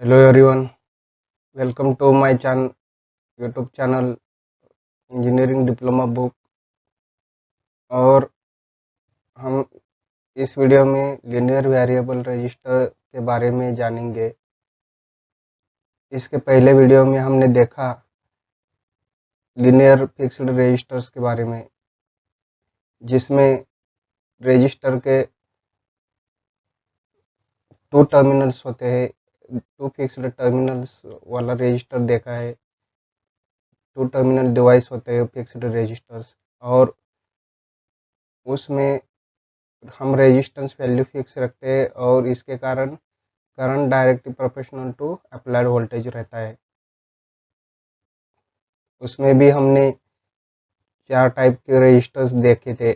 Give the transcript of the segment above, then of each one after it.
Hello everyone, welcome to my YouTube channel engineering diploma book. और हम इस video में लीनियर वेरिएबल रजिस्टर के बारे में जानेंगे। इसके पहले वीडियो में हमने देखा लीनियर फिक्स्ड रजिस्टर्स के बारे में, जिसमें रजिस्टर के टू टर्मिनल्स होते हैं। टू फिक्स्ड टर्मिनल्स वाला रजिस्टर देखा है। टू टर्मिनल डिवाइस होते हैं फिक्स्ड रजिस्टर्स, और उसमें हम रेजिस्टेंस वैल्यू फिक्स रखते हैं और इसके कारण current directly proportional to applied voltage रहता है। उसमें भी हमने 4 टाइप के रेजिस्टर्स देखे थे,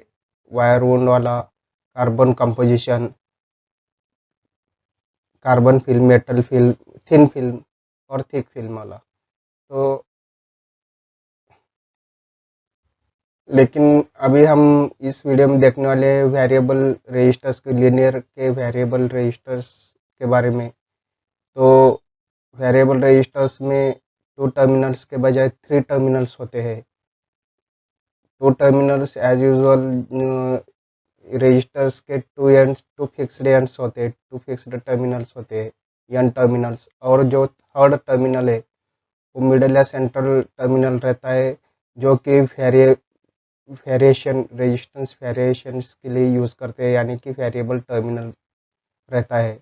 वायर वुंड वाला, carbon composition, carbon film, metal film, thin film और थिक फिल्म वाला। तो लेकिन अभी हम इस वीडियो में देखने वाले वेरिएबल रजिस्टर्स के, लीनियर के वेरिएबल रजिस्टर्स के बारे में। तो वेरिएबल रजिस्टर्स में 2 टर्मिनल्स के बजाय 3 टर्मिनल्स होते हैं। 2 टर्मिनल्स एज यूजुअल रजिस्टर्स के 2 एंड्स, 2 फिक्स्ड एंड्स होते हैं, 2 फिक्स्ड टर्मिनल्स होते हैं, एन टर्मिनल्स। और जो थर्ड टर्मिनल है वो मिडल या सेंट्रल टर्मिनल रहता है, जो कि वेरिएशन, रेजिस्टेंस वेरिएशंस के लिए यूज़ करते हैं, यानी कि वेरिएबल टर्मिनल रहता है।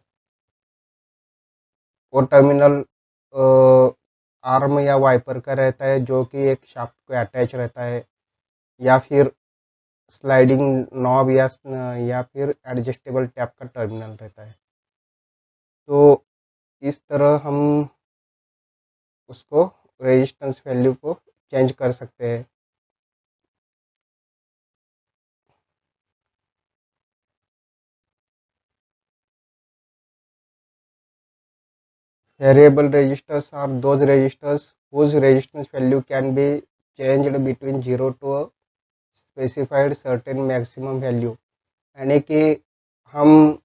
वो टर्मिनल आर्म या वाइपर का रहता है, जो कि एक शाफ्ट को अटैच रहता है, या फिर स्लाइडिंग नॉब या फिर एडजस्टेबल टैप का टर्मिनल रहता है। तो इस तरह हम उसको, रेजिस्टेंस वैल्यू को चेंज कर सकते हैं। Variable registers are those registers whose resistance value can be changed between 0 to a specified certain maximum value। यानी कि हम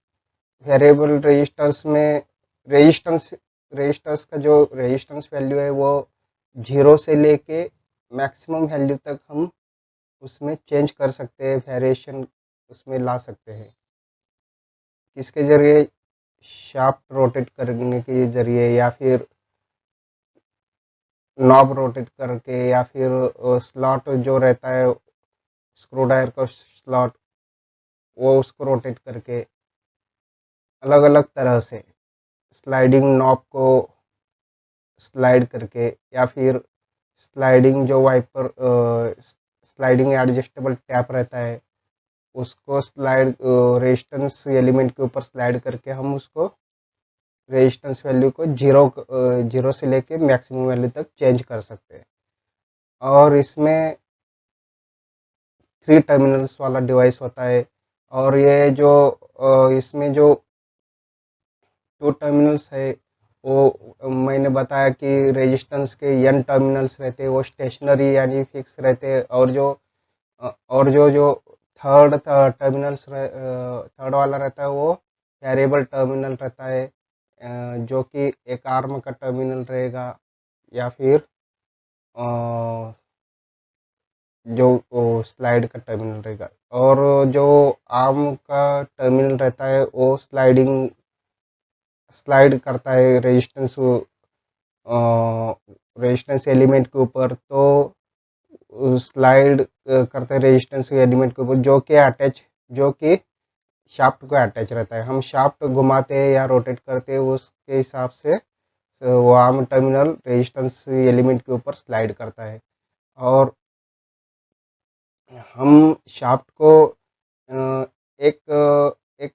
वेरिएबल रजिस्टर्स में रेजिस्टर्स का जो रेजिस्टेंस वैल्यू है वो 0 से लेके मैक्सिमम वैल्यू तक हम उसमें चेंज कर सकते हैं, वेरिएशन उसमें ला सकते हैं। किसके जरिए? शाफ्ट रोटेट करने के जरिए, या फिर नॉब रोटेट करके, या फिर स्लॉट जो रहता है स्क्रू ड्राइवर का स्लॉट, वो उसको रोटेट करके अलग अलग तरह से, स्लाइडिंग नॉब को स्लाइड करके, या फिर स्लाइडिंग जो वाइपर, स्लाइडिंग एडजस्टेबल टैप रहता है उसको स्लाइड, रेजिस्टेंस एलिमेंट के ऊपर स्लाइड करके हम उसको रेजिस्टेंस वैल्यू को जीरो से लेके मैक्सिमम वैल्यू तक चेंज कर सकते हैं। और इसमें 3 टर्मिनल्स वाला डिवाइस होता है। और ये जो इसमें जो 2 टर्मिनल्स है, वो मैंने बताया कि रेजिस्टेंस के एन टर्मिनल्स रहते हैं, वो स्टेशनरी यानी फिक्स रहते हैं। और जो थर्ड टर्मिनल्स, थर्ड वाला रहता है वो वेरिएबल टर्मिनल रहता है, जो कि एक आर्म का टर्मिनल रहेगा, या फिर जो स्लाइड का टर्मिनल रहेगा। और जो आर्म का टर्मिनल रहता है वो स्लाइड करता है रेजिस्टेंस एलिमेंट के ऊपर। तो स्लाइड करते हैं रेजिस्टेंस एलिमेंट के ऊपर, जो कि शाफ्ट को अटैच रहता है। हम शाफ्ट घुमाते हैं या रोटेट करते हैं, उसके हिसाब से वो आर्म टर्मिनल रेजिस्टेंस एलिमेंट के ऊपर स्लाइड करता है। और हम शाफ्ट को एक एक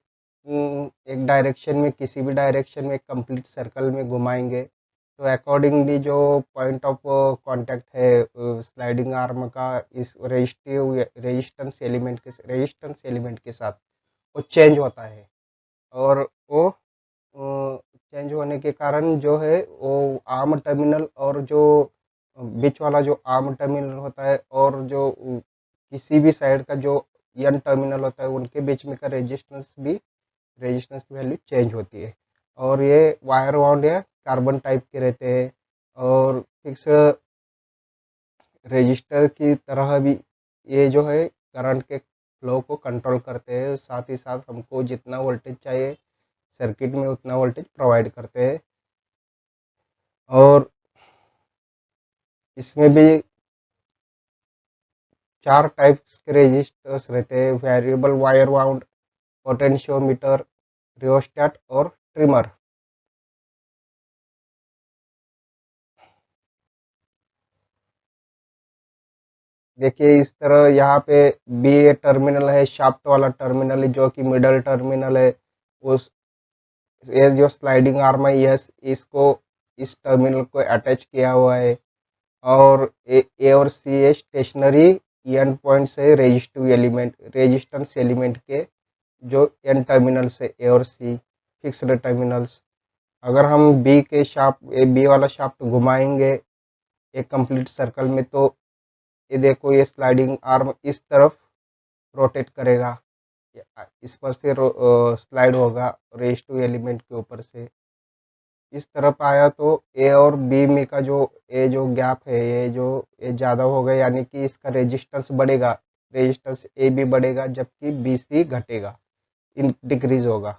एक डायरेक्शन में, किसी भी डायरेक्शन में कंप्लीट सर्कल में घुमाएंगे, तो अकॉर्डिंगली जो पॉइंट ऑफ कांटेक्ट है स्लाइडिंग आर्म का इस रेजिस्टेंस एलिमेंट के साथ, वो चेंज होता है। और वो चेंज होने के कारण जो है वो आर्म टर्मिनल, और जो बीच वाला जो आर्म टर्मिनल होता है, और जो किसी भी साइड का जो एन टर्मिनल होता है, उनके बीच में का रेजिस्टेंस की वैल्यू चेंज होती है। और ये वायर वाउंड या कार्बन टाइप के रहते हैं और फिक्स रजिस्टर की तरह भी ये जो है करंट के फ्लो को कंट्रोल करते हैं, साथ ही साथ हमको जितना वोल्टेज चाहिए सर्किट में उतना वोल्टेज प्रोवाइड करते हैं। और इसमें भी 4 टाइप्स के रजिस्टर्स रहते हैं, variable wire wound, potentiometer, rheostat और ट्रिमर। देखिए इस तरह यहाँ पे बी ए टर्मिनल है, शाफ्ट वाला टर्मिनल है जो कि मिडल टर्मिनल है। उस ये जो स्लाइडिंग आर्म है यस इसको इस टर्मिनल को अटैच किया हुआ है। और ए और सी है स्टेशनरी एंड पॉइंट्स है रेजिस्टेंस एलिमेंट के जो एन टर्मिनल्स है ए और सी फिक्स्ड टर्मिनल्स। अगर हम बी वाला शाफ्ट घुमाएंगे एक कंप्लीट सर्कल में तो ये देखो ये स्लाइडिंग आर्म इस तरफ रोटेट करेगा, इस पर से स्लाइड होगा रेज टू एलिमेंट के ऊपर से इस तरफ आया तो ए और बी में का जो गैप है ये ज़्यादा होगा, यानी कि इसका रेजिस्टेंस बढ़ेगा, रेजिस्टेंस ए भी बढ़ेगा जबकि बी सी घटेगा, इन डिक्रीज होगा।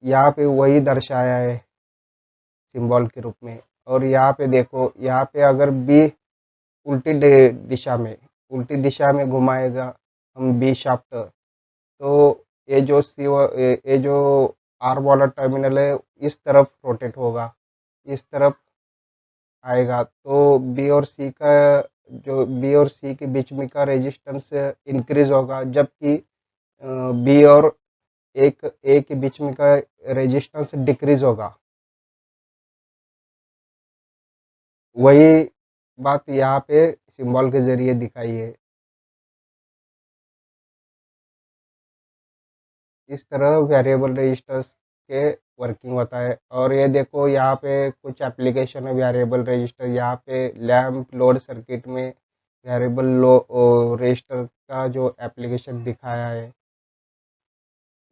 यहाँ पे वही दर्शाया है सिंबल के रूप में। और यहाँ पे देखो यहाँ पे अगर बी उल्टी दिशा में घुमाएगा हम बी शाफ्ट तो ये जो आर वाला टर्मिनल है इस तरफ रोटेट होगा, इस तरफ आएगा तो बी और सी के बीच में का रेजिस्टेंस इंक्रीज होगा, जबकि बी और एक ए के बीच में का रेजिस्टेंस डिक्रीज होगा। वही बात यहाँ पे सिंबल के जरिए दिखाई है। इस तरह वेरिएबल रजिस्टर्स के वर्किंग होता है। और ये देखो यहाँ पे कुछ एप्लीकेशन है वेरिएबल रजिस्टर, यहाँ पे लैंप लोड सर्किट में वेरिएबल रजिस्टर का जो एप्लीकेशन दिखाया है।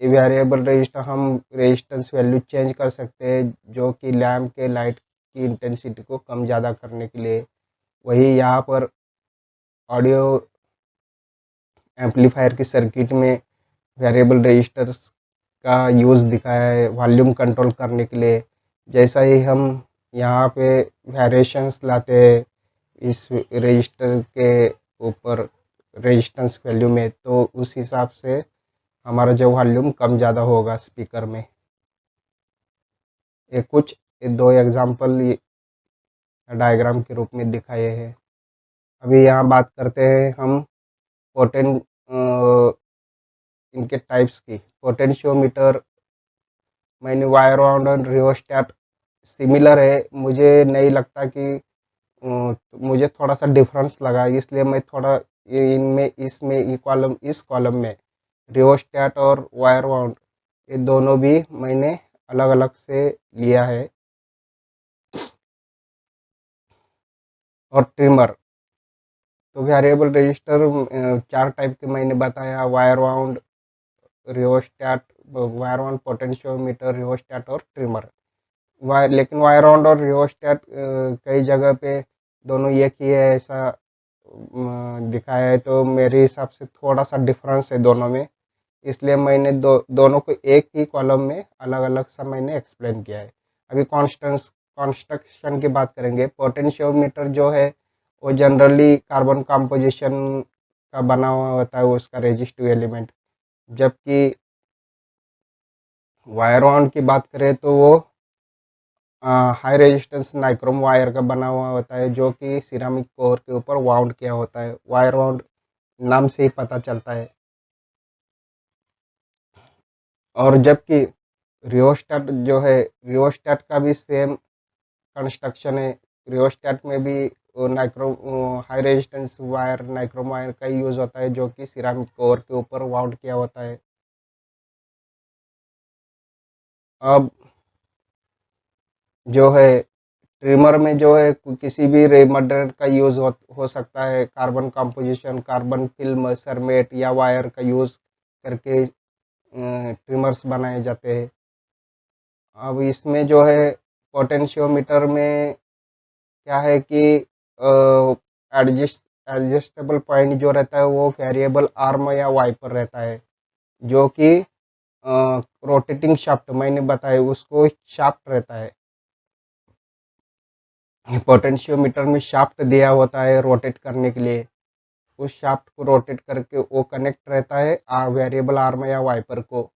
ये वेरिएबल रजिस्टर हम रेजिस्टेंस वैल्यू चेंज कर सकते हैं जो कि लैंप के लाइट की इंटेंसिटी को कम ज़्यादा करने के लिए। वही यहाँ पर ऑडियो एम्पलीफायर की सर्किट में वेरिएबल रजिस्टर्स का यूज़ दिखाया है वॉल्यूम कंट्रोल करने के लिए। जैसा ही हम यहाँ पे वेरिएशंस लाते हैं इस रजिस्टर के ऊपर रेजिस्टेंस वैल्यू में तो उस हिसाब से हमारा जो वॉल्यूम कम ज़्यादा होगा स्पीकर में। ये दो एग्जांपल डायग्राम के रूप में दिखाए हैं। अभी यहाँ बात करते हैं हम पोटेंट इनके टाइप्स की। पोटेंशियोमीटर मैंने वायर वाउंड और रियोस्टेट सिमिलर है, मुझे नहीं लगता कि मुझे थोड़ा सा डिफरेंस लगा, इसलिए मैं थोड़ा इनमें इसमें इस कॉलम में रियोस्टेट और वायर वाउंड ये दोनों भी मैंने अलग अलग से लिया है। और ट्रिमर तो वेरिएबल रजिस्टर 4 टाइप के मैंने बताया, वायर वाउंड पोटेंशियोमीटर रियोस्टेट और ट्रिमर। लेकिन वायर राउंड और रियोस्टेट कई जगह पे दोनों एक ही है ऐसा दिखाया है, तो मेरे हिसाब से थोड़ा सा डिफरेंस है दोनों में, इसलिए मैंने दोनों को एक ही कॉलम में अलग अलग सा मैंने एक्सप्लेन किया है। अभी कॉन्स्ट्रक्शन की बात करेंगे। पोटेंशियोमीटर जो है वो जनरली कार्बन कंपोजिशन का बना हुआ होता है उसका रेजिस्टिव एलिमेंट, जबकि वायर वाउंड की बात करें तो वो हाई रेजिस्टेंस नाइक्रोम वायर का बना हुआ होता है जो कि सिरामिक कोर के ऊपर वाउंड किया होता है। वायर वाउंड नाम से ही पता चलता है। और जबकि रियोस्टेट का भी सेम कंस्ट्रक्शन है। रियोस्टेट में भी high resistance wire nichrome wire का यूज होता है जो कि सिरामिक कोर के ऊपर वाउंड किया होता है। अब जो है ट्रिमर में जो है किसी भी रे मटेरियल का यूज हो सकता है, कार्बन कंपोजिशन, कार्बन फिल्म, सरमेट या वायर का यूज करके ट्रिमर्स बनाए जाते हैं। अब इसमें जो है पोटेंशियोमीटर में क्या है कि एडजस्टेबल पॉइंट जो रहता है वो वेरिएबल आर्म या वाई पर रहता है, जो कि रोटेटिंग शाफ्ट मैंने बताया उसको शाफ्ट रहता है। पोटेंशियोमीटर में शाफ्ट दिया होता है रोटेट करने के लिए, उस शाफ्ट को रोटेट करके वो कनेक्ट रहता है वेरिएबल आर्म या वाइपर को,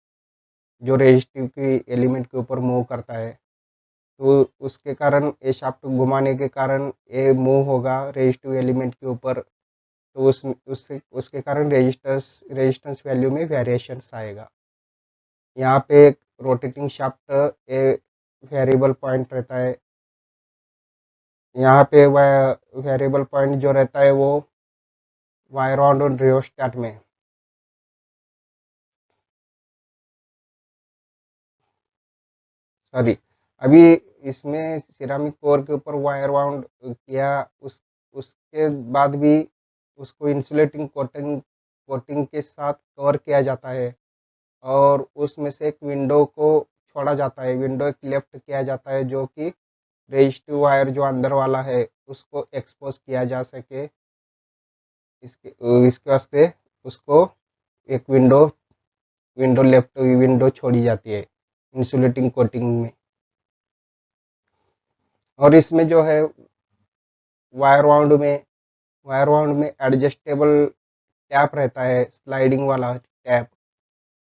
जो रेजिस्टिव की एलिमेंट के ऊपर मूव करता है। तो उसके कारण ये शाफ्ट घुमाने के कारण ये मूव होगा रेजिस्टिव एलिमेंट के ऊपर, तो उससे उसके कारण रेजिस्टेंस वैल्यू में वेरिएशंस आएगा। यहाँ पे एक rotating shaft a variable point रहता है। यहाँ पे वह वेरिएबल पॉइंट जो रहता है वो वायर ऑन रियोस्टेट में, सॉरी, अभी इसमें सिरामिक कोर के ऊपर वायर वाउंड किया, उसके बाद भी उसको इंसुलेटिंग कोटिंग कोटिंग के साथ कवर किया जाता है, और उसमें से एक विंडो को छोड़ा जाता है, विंडो एक लेफ्ट किया जाता है, जो कि रेजिस्टिव वायर जो अंदर वाला है उसको एक्सपोज किया जा सके। इसके इसके वास्ते उसको एक विंडो विंडो लेफ्ट विंडो छोड़ी जाती है इंसुलेटिंग कोटिंग में। और इसमें जो है वायर वाउंड में एडजस्टेबल टैप रहता है, स्लाइडिंग वाला टैप,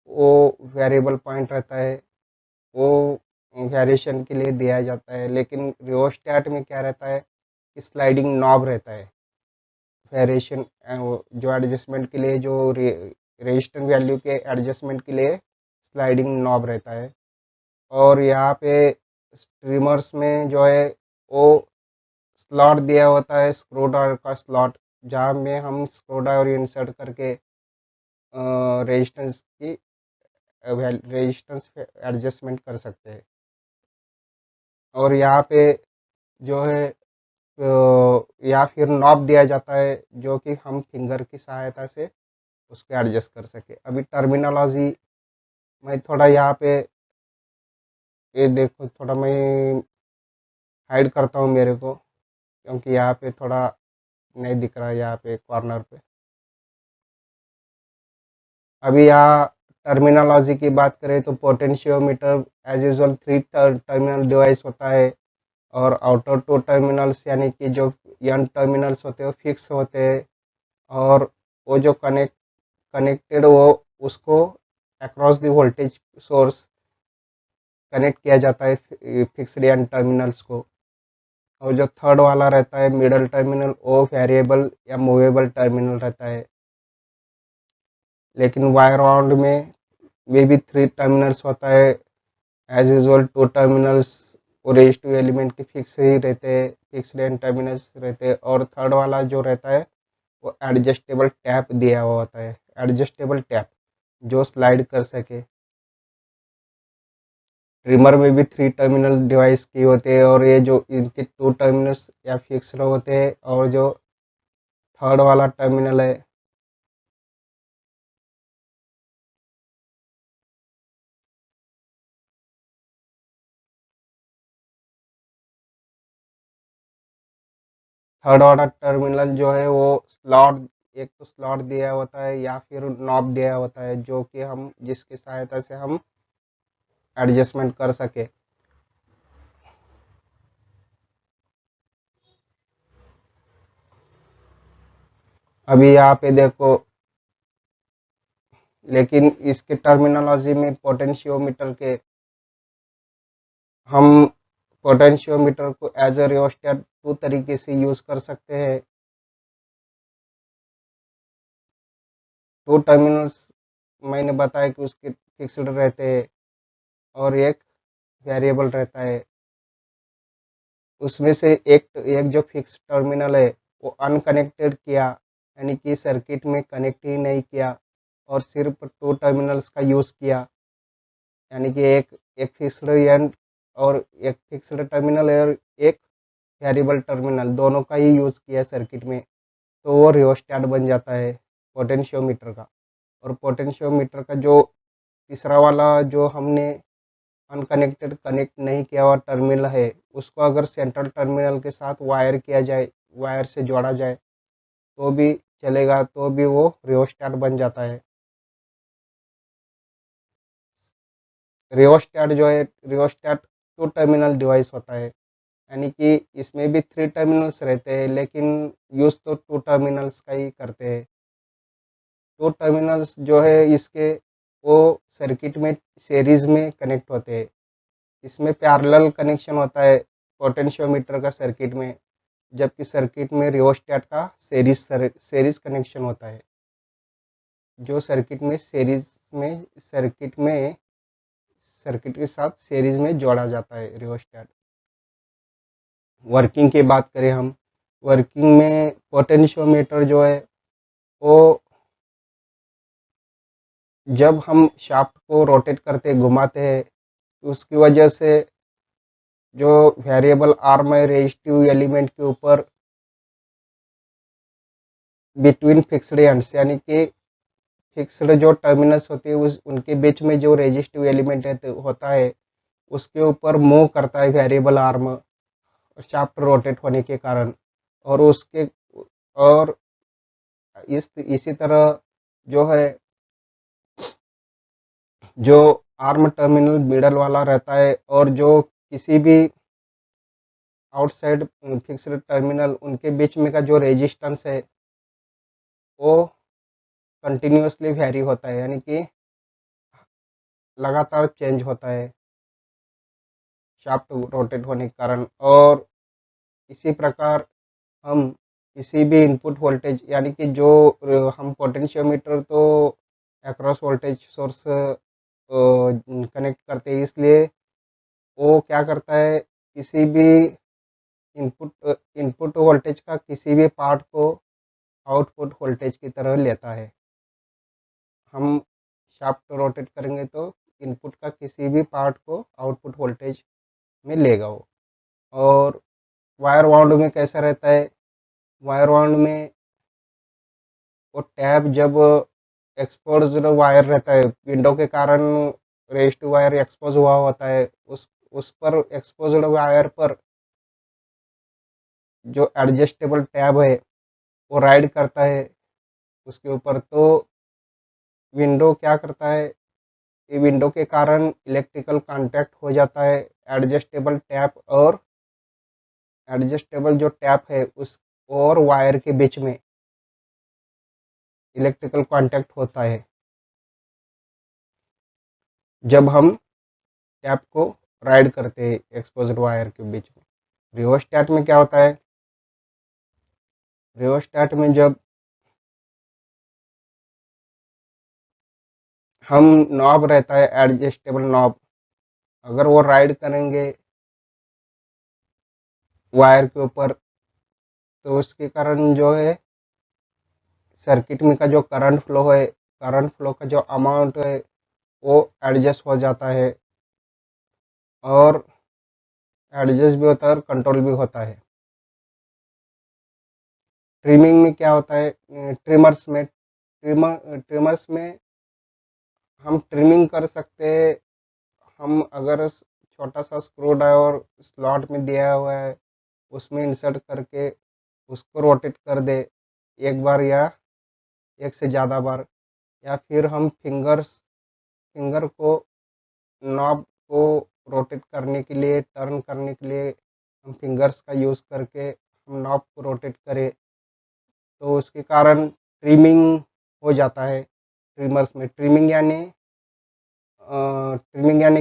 वो वेरिएबल पॉइंट रहता है, वो वेरिएशन के लिए दिया जाता है। लेकिन रियोस्टेट में क्या रहता है कि स्लाइडिंग नॉब रहता है, वेरिएशन जो एडजस्टमेंट के लिए, जो रेजिस्टेंस वैल्यू के एडजस्टमेंट के लिए स्लाइडिंग नॉब रहता है। और यहाँ पे स्ट्रीमर्स में जो है वो स्लॉट दिया होता है, स्क्रू ड्राइवर का स्लॉट, जहाँ में हम स्क्रू ड्राइवर इंसर्ट करके रेजिस्टेंस की रेजिस्टेंस एडजस्टमेंट कर सकते हैं। और यहाँ पे जो है या फिर नॉब दिया जाता है, जो कि हम फिंगर की सहायता से उसको एडजस्ट कर सके। अभी टर्मिनोलॉजी मैं थोड़ा यहाँ पे ये देखो, थोड़ा मैं हाइड करता हूँ मेरे को, क्योंकि यहाँ पे थोड़ा नहीं दिख रहा है यहाँ पे कॉर्नर पे। अभी यहाँ टर्मिनोलॉजी की बात करें तो potentiometer as usual 3 terminal device होता है, और आउटर 2 टर्मिनल्स यानी कि जो यन टर्मिनल्स होते हैं वो फिक्स होते हैं, और वो जो कनेक्टेड वो उसको across the voltage source connect किया जाता है फिक्स्ड एंड टर्मिनल्स को। और जो थर्ड वाला रहता है मिडल टर्मिनल, वो वेरिएबल या मूवेबल टर्मिनल रहता है। लेकिन वायर राउंड में वे भी 3 टर्मिनल्स होता है, एज यूजुअल 2 टर्मिनल्स और रेजिस्टिव एलिमेंट के फिक्स ही रहते हैं, फिक्स्ड एंड टर्मिनल्स रहते हैं। और थर्ड वाला जो रहता है वो एडजस्टेबल टैप दिया हुआ होता है, एडजस्टेबल टैप जो स्लाइड कर सके। ट्रिमर में भी 3 टर्मिनल डिवाइस की होते हैं, और ये जो इनके 2 टर्मिनल्स या फिक्स्ड होते हैं, और जो थर्ड वाला टर्मिनल है थर्ड वाला टर्मिनल जो है वो स्लॉट, एक तो स्लॉट दिया होता है या फिर नॉब दिया होता है, जो कि हम जिसकी सहायता से हम एडजस्टमेंट कर सके। अभी यहाँ पे देखो, लेकिन इसके टर्मिनोलॉजी में पोटेंशियोमीटर के, हम पोटेंशियोमीटर को एज ए रियोस्टेट 2 तरीके से यूज कर सकते हैं। 2 टर्मिनल्स मैंने बताया कि उसके फिक्स्ड रहते हैं, और एक वेरिएबल रहता है। उसमें से एक एक जो फिक्स टर्मिनल है वो अनकनेक्टेड किया, यानी कि सर्किट में कनेक्ट ही नहीं किया, और सिर्फ 2 टर्मिनल्स का यूज़ किया, यानी कि एक एक फिक्स्ड एंड और एक फिक्स्ड टर्मिनल है, और एक वेरिएबल टर्मिनल, दोनों का ही यूज़ किया सर्किट में, तो वो रियोस्टेट बन जाता है पोटेंशियोमीटर का। और पोटेंशियोमीटर का जो तीसरा वाला जो हमने अनकनेक्टेड कनेक्ट नहीं किया हुआ टर्मिनल है, उसको अगर सेंट्रल टर्मिनल के साथ वायर किया जाए, वायर से जोड़ा जाए तो भी चलेगा, तो भी वो रियोस्टेट बन जाता है। रियोस्टेट जो है, रियोस्टेट टू टर्मिनल डिवाइस होता है, यानी कि इसमें भी 3 टर्मिनल्स रहते हैं, लेकिन यूज़ तो 2 टर्मिनल्स का ही करते हैं। 2 टर्मिनल्स जो है इसके, वो सर्किट में सीरीज में कनेक्ट होते हैं। इसमें पैरेलल कनेक्शन होता है पोटेंशियोमीटर का सर्किट में, जबकि सर्किट में रियोस्टेट का सीरीज कनेक्शन होता है, जो सर्किट के साथ सीरीज में जोड़ा जाता है रियोस्टेट। वर्किंग की बात करें हम, वर्किंग में पोटेंशियोमीटर जो है वो, जब हम शाफ्ट को रोटेट करते घुमाते हैं तो उसकी वजह से जो वेरिएबल आर्म है रेजिस्टिव एलिमेंट के ऊपर बिटवीन फिक्स्ड एंड्स, यानी कि फिक्स्ड जो टर्मिनल्स होते हैं उस उनके बीच में जो रेजिस्टिव एलिमेंट होता है उसके ऊपर मूव करता है वेरिएबल आर्म, शाफ्ट रोटेट होने के कारण। और उसके और इसी तरह जो है, जो आर्म टर्मिनल मिडल वाला रहता है और जो किसी भी आउटसाइड फिक्स्ड टर्मिनल, उनके बीच में का जो रेजिस्टेंस है वो कंटिन्यूअसली वेरी होता है, यानी कि लगातार चेंज होता है शाफ्ट रोटेट होने के कारण। और इसी प्रकार हम किसी भी इनपुट वोल्टेज, यानी कि जो हम पोटेंशियोमीटर तो अक्रॉस वोल्टेज सोर्स कनेक्ट करते हैं, इसलिए वो क्या करता है, किसी भी इनपुट वोल्टेज का किसी भी पार्ट को आउटपुट वोल्टेज की तरह लेता है। हम शाफ्ट रोटेट करेंगे तो इनपुट का किसी भी पार्ट को आउटपुट वोल्टेज में लेगा वो। और वायर वाउंड में कैसा रहता है, वायर वाउंड में वो टैब जब एक्सपोज्ड वायर रहता है, विंडो के कारण रेजिस्टिव वायर एक्सपोज हुआ होता है, उस पर एक्सपोज्ड वायर पर जो एडजस्टेबल टैब है वो राइड करता है उसके ऊपर। तो विंडो क्या करता है, ये विंडो के कारण इलेक्ट्रिकल कांटेक्ट हो जाता है एडजस्टेबल टैप, और एडजस्टेबल जो टैप है उस और वायर के बीच में इलेक्ट्रिकल कांटेक्ट होता है जब हम टैप को राइड करते हैं एक्सपोज्ड वायर के बीच में। रियोस्टेट में क्या होता है, रियोस्टेट में जब हम नॉब रहता है एडजस्टेबल नॉब, अगर वो राइड करेंगे वायर के ऊपर तो उसके कारण जो है सर्किट में का जो करंट फ्लो है, करंट फ्लो का जो अमाउंट है वो एडजस्ट हो जाता है, और एडजस्ट भी होता है और कंट्रोल भी होता है। ट्रिमिंग में क्या होता है, ट्रिमर्स में हम ट्रिमिंग कर सकते हैं। हम अगर छोटा सा स्क्रू ड्राइवर स्लॉट में दिया हुआ है उसमें इंसर्ट करके उसको रोटेट कर दे एक बार या एक से ज़्यादा बार, या फिर हम फिंगर को नॉब को रोटेट करने के लिए, टर्न करने के लिए हम फिंगर्स का यूज़ करके हम नॉब को रोटेट करें तो उसके कारण ट्रिमिंग हो जाता है। ट्रिमर्स में ट्रिमिंग यानी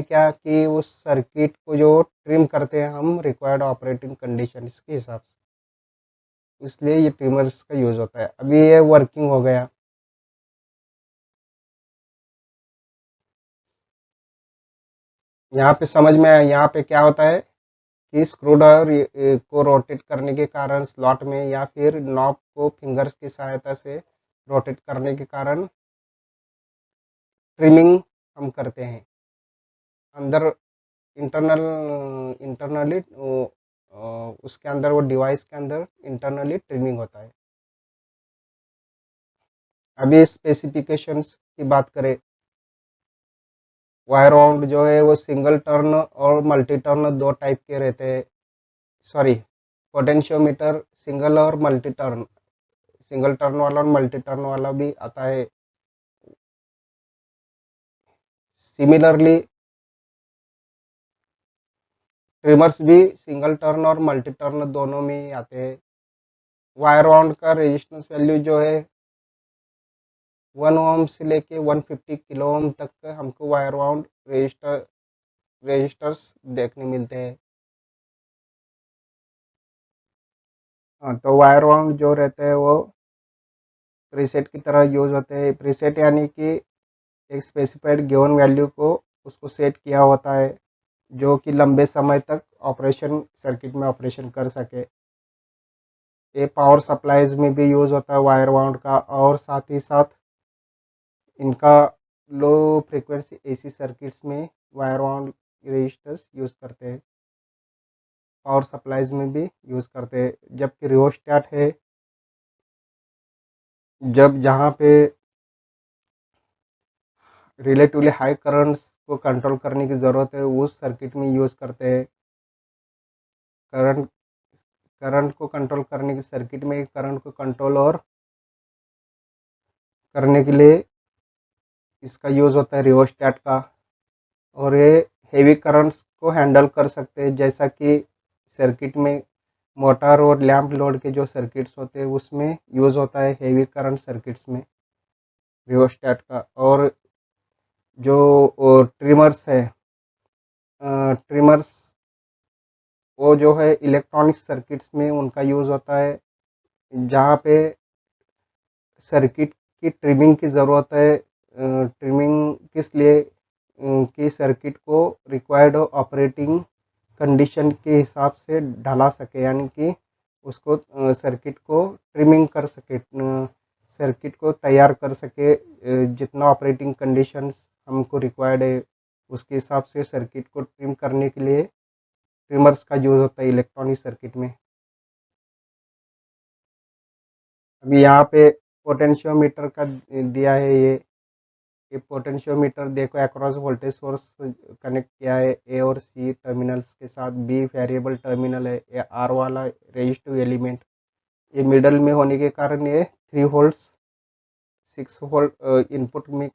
क्या कि उस सर्किट को जो ट्रिम करते हैं हम रिक्वायर्ड ऑपरेटिंग कंडीशंस के हिसाब से, इसलिए ये ट्रिमर्स का यूज़ होता है। अभी ये वर्किंग हो गया। यहाँ पे समझ में आया, यहाँ पे क्या होता है कि स्क्रू ड्राइवर को रोटेट करने के कारण स्लॉट में, या फिर नॉब को फिंगर्स की सहायता से रोटेट करने के कारण ट्रिमिंग हम करते हैं। अंदर इंटरनल इंटरनली उसके अंदर, वो डिवाइस के अंदर इंटरनली ट्रिमिंग होता है। अभी स्पेसिफिकेशंस की बात करें वायर वाउंड जो है वो सिंगल टर्न और मल्टी टर्न दो टाइप के रहते हैं। सॉरी, पोटेंशियोमीटर सिंगल और मल्टी टर्न, सिंगल टर्न वाला और मल्टी टर्न वाला भी आता है। सिमिलरली ट्रिमर्स भी सिंगल टर्न और मल्टी टर्न दोनों में ही आते हैं। वायर वाउंड का रेजिस्टेंस वैल्यू जो है 1 ओम से लेके 150 किलो ओम तक का हमको वायर वाउंड रेजिस्टर्स देखने मिलते हैं। हाँ, तो वायर वाउंड जो रहते हैं वो प्रीसेट की तरह यूज होते हैं। प्रीसेट यानी कि एक स्पेसिफाइड गिवन वैल्यू को उसको सेट किया होता है जो कि लंबे समय तक ऑपरेशन सर्किट में ऑपरेशन कर सके। ये पावर सप्लाईज में भी यूज होता है वायर वाउंड का, और साथ ही साथ इनका लो फ्रीक्वेंसी एसी सर्किट्स में वायर वाउंड रजिस्टर्स यूज करते हैं, पावर सप्लाईज में भी यूज करते हैं। जबकि रियोस्टेट है, जब जहाँ पे रिलेटिवली हाई करंट्स को कंट्रोल करने की ज़रूरत है उस सर्किट में यूज़ करते हैं। करंट करंट को कंट्रोल करने की सर्किट में करंट को कंट्रोल और करने के लिए इसका यूज़ होता है रियोस्टेट का। और ये हेवी करंट्स को हैंडल कर सकते हैं, जैसा कि सर्किट में मोटर और लैंप लोड के जो सर्किट्स होते हैं उसमें यूज़ होता है हेवी करंट सर्किट्स में रियोस्टेट का। और जो ट्रिमर्स है, ट्रिमर्स वो जो है इलेक्ट्रॉनिक सर्किट्स में उनका यूज़ होता है, जहाँ पे सर्किट की ट्रिमिंग की ज़रूरत है। ट्रिमिंग किस लिए कि सर्किट को रिक्वायर्ड ऑपरेटिंग कंडीशन के हिसाब से ढला सके, यानी कि उसको सर्किट को ट्रिमिंग कर सके, सर्किट को तैयार कर सके, जितना ऑपरेटिंग कंडीशंस हमको रिक्वायर्ड है उसके हिसाब से सर्किट को ट्रिम करने के लिए ट्रिमर्स का यूज़ होता है इलेक्ट्रॉनिक सर्किट में। अभी यहाँ पे पोटेंशियोमीटर का दिया है ये पोटेंशियोमीटर देखो, अक्रॉस वोल्टेज सोर्स कनेक्ट किया है ए और सी टर्मिनल्स के साथ। बी वेरिएबल टर्मिनल है, ये आर वाला रेजिस्टिव एलिमेंट, ये मिडल में होने के कारण ये 3 वोल्ट 6 वोल्ट इनपुट में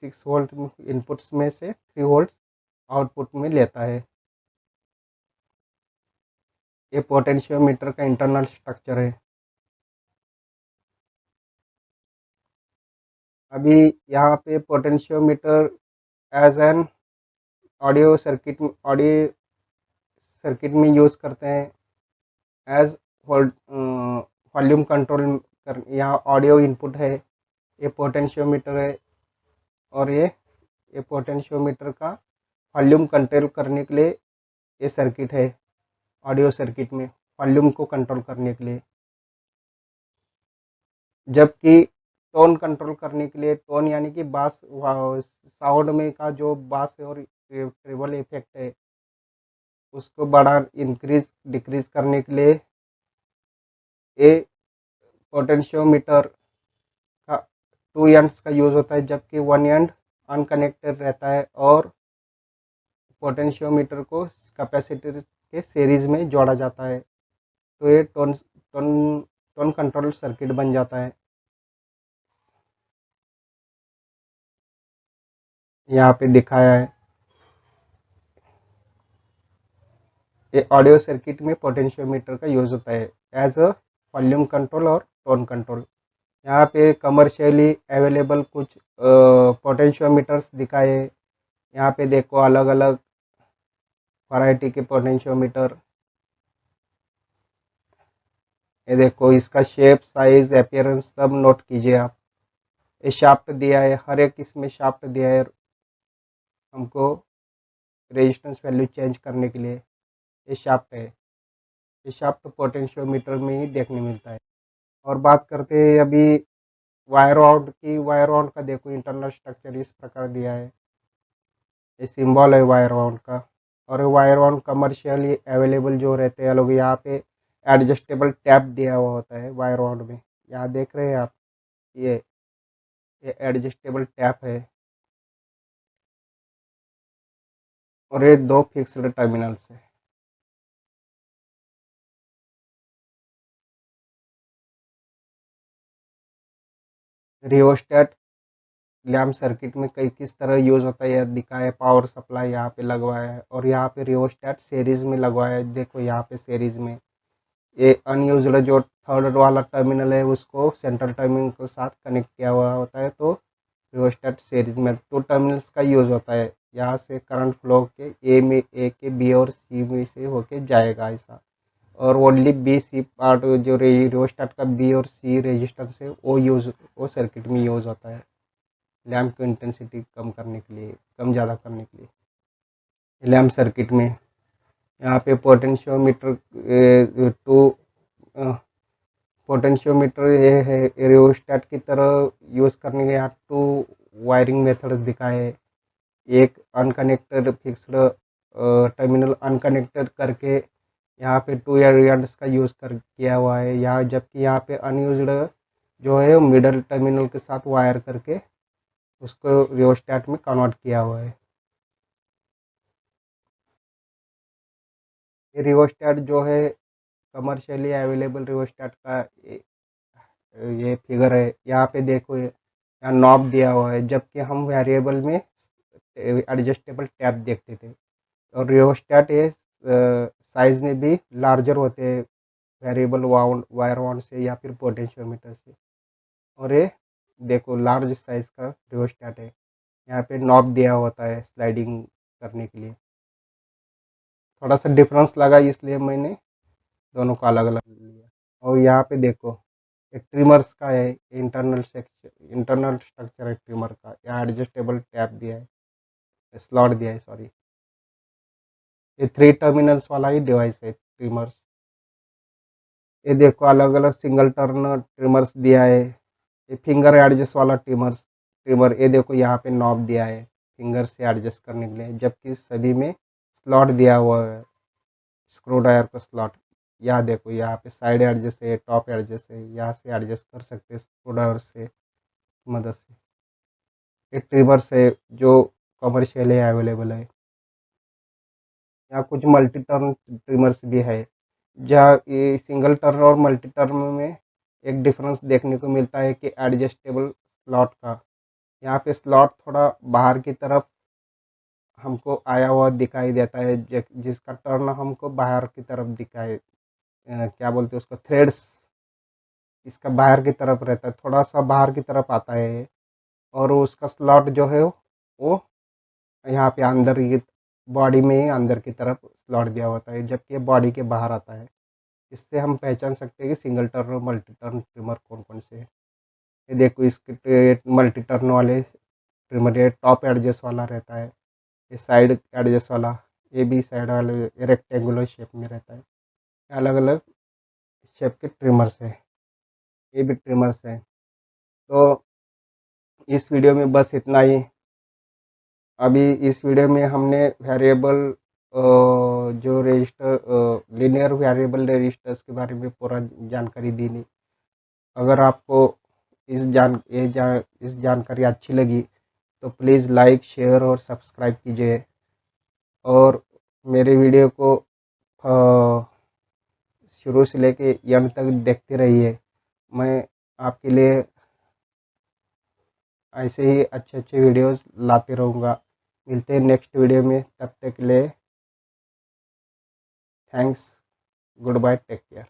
6 वोल्ट इनपुट्स में से 3 वोल्ट आउटपुट में लेता है। ये पोटेंशियोमीटर का इंटरनल स्ट्रक्चर है। अभी यहाँ पे potentiometer as an audio circuit में यूज़ करते हैं एज वॉल्यूम कंट्रोल कर। यहाँ ऑडियो इनपुट है, ये पोटेंशियोमीटर है, और ये पोटेंशियोमीटर का वॉल्यूम कंट्रोल करने के लिए ये सर्किट है। ऑडियो सर्किट में वॉल्यूम को कंट्रोल करने के लिए, जबकि टोन कंट्रोल करने के लिए, टोन यानी कि बास साउंड में का जो बास और ट्रेबल इफेक्ट है उसको बड़ा इंक्रीज डिक्रीज करने के लिए ये पोटेंशियोमीटर का 2 एंड्स का यूज़ होता है, जबकि 1 एंड अनकनेक्टेड रहता है और पोटेंशियोमीटर को कैपेसिटर के सीरीज में जोड़ा जाता है। तो ये टोन कंट्रोल सर्किट बन जाता है। यहाँ पे दिखाया है, ये ऑडियो सर्किट में पोटेंशियोमीटर का यूज़ होता है एज अ वॉल्यूम कंट्रोल और टोन कंट्रोल। यहाँ पे कमर्शियली अवेलेबल कुछ पोटेंशियोमीटर्स दिखाए। यहाँ पे देखो अलग अलग वैरायटी के पोटेंशियोमीटर। ये देखो, इसका शेप साइज अपीयरेंस सब नोट कीजिए आप। ये शाफ्ट दिया है, हर एक इसमें शाफ्ट दिया है हमको रेजिस्टेंस वैल्यू चेंज करने के लिए। ये शाफ्ट है, ये शाफ्ट पोटेंशियोमीटर में ही देखने मिलता है। और बात करते हैं अभी वायर वाउंड की। वायर वाउंड का देखो इंटरनल स्ट्रक्चर इस प्रकार दिया है, ये सिंबल है वायर वाउंड का। और वायर वाउंड कमर्शियली अवेलेबल जो रहते हैं लोग, यहाँ पे एडजस्टेबल टैप दिया हुआ होता है वायर वाउंड में। यहाँ देख रहे हैं आप, ये ये एडजस्टेबल टैप है। और ये 2 फिक्स्ड टर्मिनल्स है। रियोस्टेट लैम्प सर्किट में कई किस तरह यूज होता है यह दिखाया। पावर सप्लाई यहाँ पे लगवाया है और यहाँ पे रियोस्टेट सीरीज में लगवाया है। देखो यहाँ पे सीरीज में ये अनयूज्ड जो थर्ड वाला टर्मिनल है उसको सेंट्रल टर्मिनल के साथ कनेक्ट किया हुआ होता है। तो रियोस्टेट सीरीज में 2 टर्मिनल्स का यूज होता है। यहाँ से करंट फ्लो के ए के बी और सी में से होके जाएगा ऐसा। और ओनली बी सी पार्ट जो रियोस्टेट का बी और सी रेजिस्टेंस है वो सर्किट में यूज होता है लैम्प की इंटेंसिटी कम करने के लिए, कम ज़्यादा करने के लिए। लैम्प सर्किट में यहाँ पे पोटेंशियोमीटर टू पोटेंशियोमीटर ये है रियोस्टेट की तरह यूज़ करने के। यहाँ 2 वायरिंग मेथड्स दिखाए। एक अनकनेक्टेड फिक्स्ड टर्मिनल अनकनेक्टेड करके यहाँ पे 2 एरियड्स का यूज़ कर किया हुआ है। यहाँ जबकि यहाँ पे अनयूज्ड जो है मिडल टर्मिनल के साथ वायर करके उसको रियोस्टेट में कन्वर्ट किया हुआ है। ये रियोस्टेट जो है कमर्शियली अवेलेबल रियोस्टेट का ये फिगर है। यहाँ पे देखो यहाँ नॉब दिया हुआ है जबकि हम वेरिएबल में एडजस्टेबल टैप देखते थे। और रियोस्टेट ये साइज में भी लार्जर होते हैं वेरिएबल वायर वाउंड से या फिर पोटेंशियोमीटर से। और ये देखो लार्ज साइज का रियोस्टेट है। यहाँ पे नॉब दिया होता है स्लाइडिंग करने के लिए। थोड़ा सा डिफरेंस लगा इसलिए मैंने दोनों को अलग अलग लिया। और यहाँ पे देखो एक ट्रिमर्स का है इंटरनल स्ट्रक्चर है ट्रिमर का। यहाँ एडजस्टेबल टैप दिया है, स्लॉट दिया है सॉरी। ये 3 टर्मिनल्स वाला ही डिवाइस है ट्रिमर्स। ये देखो अलग अलग सिंगल टर्न ट्रिमर्स दिया है। ये फिंगर एडजस्ट वाला ट्रिमर ये देखो यहाँ पे नॉब दिया है फिंगर से एडजस्ट करने के लिए। जबकि सभी में स्लॉट दिया हुआ है, स्क्रू ड्राइवर का स्लॉट। यहाँ देखो यहाँ पे साइड एडजस्ट है, टॉप एडजस्ट है, यहाँ से एडजस्ट कर सकते हैं स्क्रू ड्राइवर से मदद से। ये ट्रिमर्स है जो कमर्शियली अवेलेबल है। यहाँ कुछ मल्टी टर्न ट्रिमर्स भी है जहाँ ये सिंगल टर्न और मल्टी टर्न में एक डिफरेंस देखने को मिलता है कि एडजस्टेबल स्लॉट का। यहाँ पे स्लॉट थोड़ा बाहर की तरफ हमको आया हुआ दिखाई देता है जिसका टर्न हमको बाहर की तरफ दिखाई क्या बोलते हैं उसको थ्रेड्स इसका बाहर की तरफ रहता है, थोड़ा सा बाहर की तरफ आता है ये। और उसका स्लॉट जो है वो यहाँ पे अंदर ये बॉडी में ही अंदर की तरफ स्लॉट दिया होता है जबकि ये बॉडी के बाहर आता है। इससे हम पहचान सकते हैं कि सिंगल टर्न और मल्टी टर्न ट्रिमर कौन कौन से हैं। ये देखो इसके मल्टी टर्न वाले ट्रिमर ये टॉप एडजस्ट वाला रहता है, ये साइड एडजस्ट वाला, ये भी साइड वाले रेक्टेंगुलर शेप में रहता है। अलग अलग शेप के ट्रिमर्स हैं, ये भी ट्रिमर्स हैं। तो इस वीडियो में बस इतना ही। अभी इस वीडियो में हमने वेरिएबल जो रजिस्टर लीनियर वेरिएबल रजिस्टर्स के बारे में पूरा जानकारी दी नहीं। अगर आपको इस जानकारी अच्छी लगी तो प्लीज़ लाइक शेयर और सब्सक्राइब कीजिए और मेरे वीडियो को शुरू से लेके एंड तक देखते रहिए। मैं आपके लिए ऐसे ही अच्छे अच्छे वीडियोस लाते रहूँगा। मिलते हैं नेक्स्ट वीडियो में, तब तक के लिए thanks, good bye, take care.